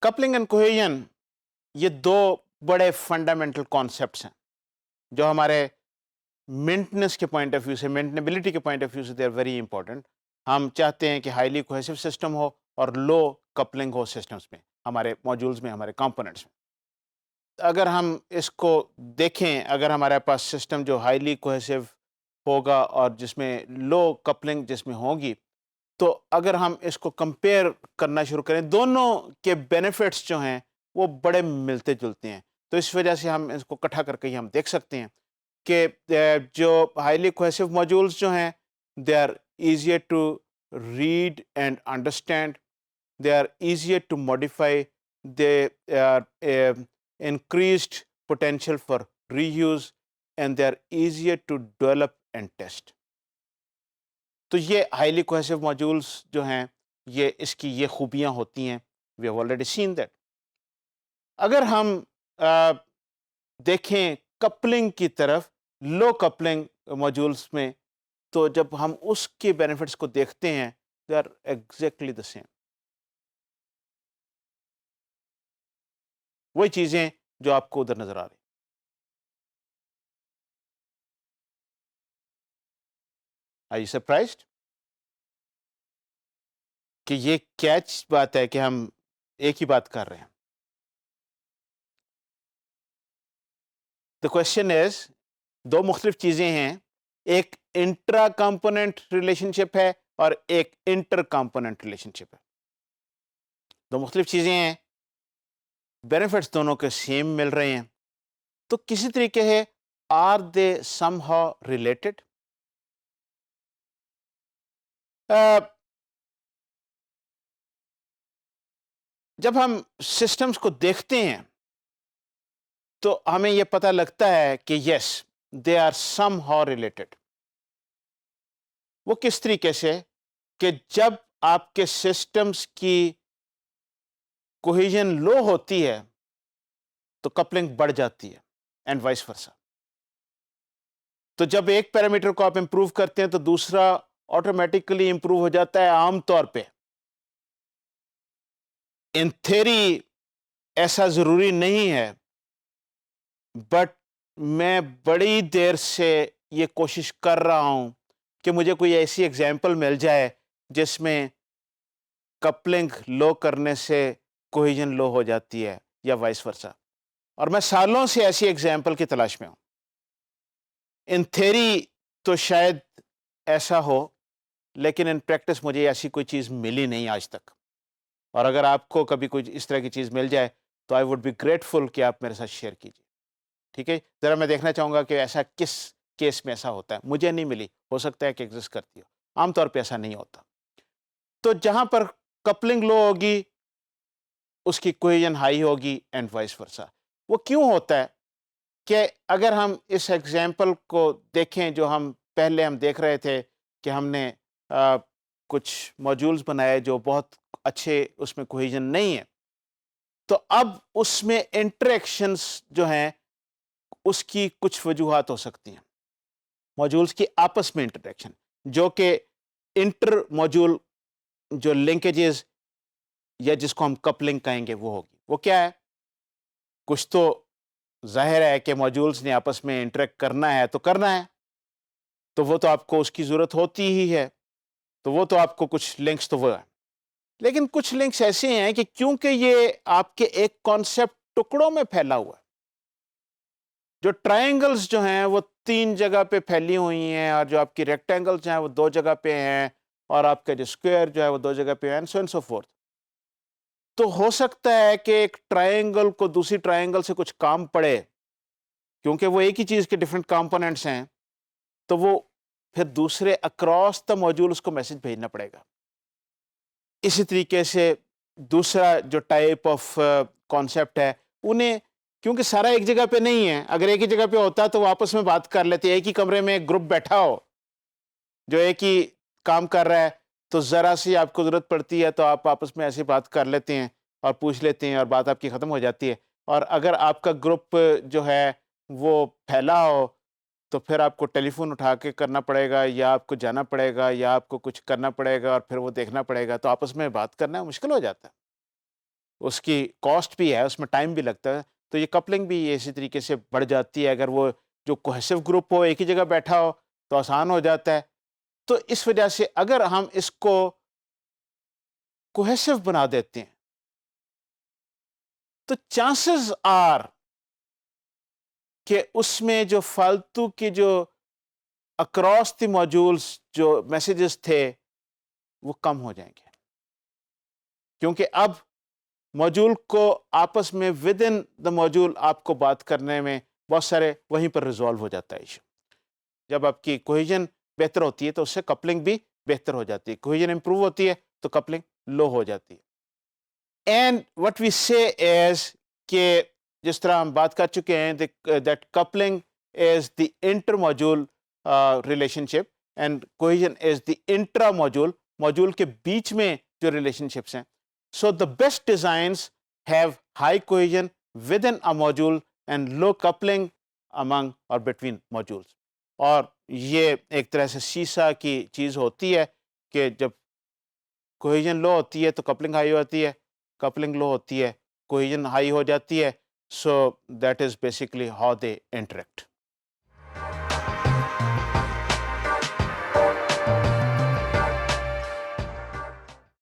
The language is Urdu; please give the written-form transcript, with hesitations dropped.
کپلنگ اینڈ کوہیژن یہ دو بڑے فنڈامنٹل کانسیپٹس ہیں جو ہمارے مینٹننس کے پوائنٹ آف ویو سے، مینٹنیبلٹی کے پوائنٹ آف ویو سے دے آر ویری امپورٹنٹ. ہم چاہتے ہیں کہ ہائیلی کوہیسو سسٹم ہو اور لو کپلنگ ہو سسٹمس میں، ہمارے ماڈیولز میں، ہمارے کمپوننٹس میں. اگر ہم اس کو دیکھیں، اگر ہمارے پاس سسٹم جو ہائیلی کوہیسو ہوگا اور جس میں لو کپلنگ جس میں ہوگی، تو اگر ہم اس کو کمپیئر کرنا شروع کریں، دونوں کے بینیفٹس جو ہیں وہ بڑے ملتے جلتے ہیں. تو اس وجہ سے ہم اس کو اکٹھا کر کے ہم دیکھ سکتے ہیں کہ جو ہائیلی کوہیسو ماڈیولز جو ہیں they are easier to read and understand, they are easier to modify, they are increased potential for reuse and they are easier to develop and test. تو یہ highly cohesive modules جو ہیں یہ اس کی یہ خوبیاں ہوتی ہیں. We have already seen that. اگر ہم دیکھیں کپلنگ کی طرف، لو کپلنگ modules میں، تو جب ہم اس کے بینیفٹس کو دیکھتے ہیں they are exactly the same. وہی چیزیں جو آپ کو ادھر نظر آ رہی. Are you surprised؟ کہ یہ کیچ بات ہے کہ ہم ایک ہی بات کر رہے ہیں. The question is، دو مختلف چیزیں ہیں، ایک انٹرا کمپوننٹ ریلیشن شپ ہے اور ایک انٹر کمپوننٹ ریلیشن شپ ہے. دو مختلف چیزیں ہیں، بینیفٹس دونوں کے سیم مل رہے ہیں، تو کسی طریقے ہے are they somehow related? جب ہم سسٹمز کو دیکھتے ہیں تو ہمیں یہ پتہ لگتا ہے کہ yes they are somehow related. وہ کس طریقے سے کہ جب آپ کے سسٹمز کی کوہیژن لو ہوتی ہے تو کپلنگ بڑھ جاتی ہے اینڈ وائس ورسا. تو جب ایک پیرامیٹر کو آپ امپروو کرتے ہیں تو دوسرا آٹومیٹیکلی امپروو ہو جاتا ہے. عام طور پہ ان تھیری ایسا ضروری نہیں ہے، بٹ میں بڑی دیر سے یہ کوشش کر رہا ہوں کہ مجھے کوئی ایسی ایگزامپل مل جائے جس میں کپلنگ لو کرنے سے کوہیژن لو ہو جاتی ہے یا وائس ورسا. اور میں سالوں سے ایسی ایگزامپل کی تلاش میں ہوں. ان تھیری تو شاید ایسا ہو، لیکن ان پریکٹس مجھے ایسی کوئی چیز ملی نہیں آج تک. اور اگر آپ کو کبھی کوئی اس طرح کی چیز مل جائے تو آئی ووڈ بی گریٹفل کہ آپ میرے ساتھ شیئر کیجیے. ٹھیک ہے، ذرا میں دیکھنا چاہوں گا کہ ایسا کس کیس میں ایسا ہوتا ہے. مجھے نہیں ملی، ہو سکتا ہے کہ ایگزسٹ کرتی ہو، عام طور پہ ایسا نہیں ہوتا. تو جہاں پر کپلنگ لو ہوگی اس کی کوہیژن ہائی ہوگی اینڈ وائس ورسا. وہ کیوں ہوتا ہے کہ اگر ہم اس ایگزامپل کو دیکھیں جو ہم پہلے ہم دیکھ رہے تھے کہ ہم نے کچھ ماڈیولز بنائے جو بہت اچھے، اس میں کوہیژن نہیں ہے، تو اب اس میں انٹریکشنز جو ہیں اس کی کچھ وجوہات ہو سکتی ہیں. ماڈیولز کی آپس میں انٹریکشن جو کہ انٹر ماڈیول جو لنکیجز یا جس کو ہم کپلنگ کہیں گے وہ ہوگی. وہ کیا ہے؟ کچھ تو ظاہر ہے کہ ماڈیولز نے آپس میں انٹریکٹ کرنا ہے تو کرنا ہے، تو وہ تو آپ کو اس کی ضرورت ہوتی ہی ہے، تو وہ تو آپ کو کچھ لنکس تو وہ ہے. لیکن کچھ لنکس ایسے ہیں کہ کیونکہ یہ آپ کے ایک کانسیپٹ ٹکڑوں میں پھیلا ہوا ہے، جو ٹرائنگلز جو ہیں وہ 3 جگہ پہ پھیلی ہوئی ہیں، اور جو آپ کی ریکٹینگلز ہیں وہ 2 جگہ پہ ہیں، اور آپ کا جو اسکوائر جو ہے وہ 2 جگہ پہ ہیں، سو اینڈ سو فورتھ. تو ہو سکتا ہے کہ ایک ٹرائنگل کو دوسری ٹرائنگل سے کچھ کام پڑے، کیونکہ وہ ایک ہی چیز کے ڈفرینٹ کمپوننٹس ہیں، تو وہ پھر دوسرے اکراس دا ماڈیول اس کو میسج بھیجنا پڑے گا. اسی طریقے سے دوسرا جو ٹائپ آف کانسیپٹ ہے، انہیں کیونکہ سارا ایک جگہ پہ نہیں ہے، اگر ایک ہی جگہ پہ ہوتا تو وہ آپس میں بات کر لیتے. ایک ہی کمرے میں ایک گروپ بیٹھا ہو جو ایک ہی کام کر رہا ہے، تو ذرا سی آپ کو ضرورت پڑتی ہے تو آپ آپس میں ایسی بات کر لیتے ہیں اور پوچھ لیتے ہیں اور بات آپ کی ختم ہو جاتی ہے. اور اگر آپ کا گروپ جو ہے وہ پھیلا ہو تو پھر آپ کو ٹیلی فون اٹھا کے کرنا پڑے گا، یا آپ کو جانا پڑے گا، یا آپ کو کچھ کرنا پڑے گا اور پھر وہ دیکھنا پڑے گا، تو آپس میں بات کرنا مشکل ہو جاتا ہے. اس کی کاسٹ بھی ہے, اس میں ٹائم بھی لگتا ہے, تو یہ کپلنگ بھی اسی طریقے سے بڑھ جاتی ہے. اگر وہ جو کوہیسو گروپ ہو ایک ہی جگہ بیٹھا ہو تو آسان ہو جاتا ہے. تو اس وجہ سے اگر ہم اس کو کوہیسو بنا دیتے ہیں تو چانسز آر کہ اس میں جو فالتو کی جو اکراس دی موجولز جو میسیجز تھے وہ کم ہو جائیں گے, کیونکہ اب موجول کو آپس میں ود ان دا موجول آپ کو بات کرنے میں بہت سارے وہیں پر ریزالو ہو جاتا ہے ایشو. جب آپ کی کوہیژن بہتر ہوتی ہے تو اس سے کپلنگ بھی بہتر ہو جاتی ہے, کوہیژن امپروو ہوتی ہے تو کپلنگ لو ہو جاتی ہے. اینڈ وٹ وی سے ایز کہ جس طرح ہم بات کر چکے ہیں that coupling is the inter module relationship and cohesion is the intra module, module کے بیچ میں جو ریلیشن شپس ہیں. So the best designs have high cohesion within a module and low coupling among اور بٹوین موجولس. اور یہ ایک طرح سے سیسا کی چیز ہوتی ہے کہ جب کوہیژن لو ہوتی ہے تو کپلنگ ہائی ہوتی ہے, کپلنگ لو ہوتی ہے کوہیژن ہائی ہو جاتی ہے. So that is basically how they interact.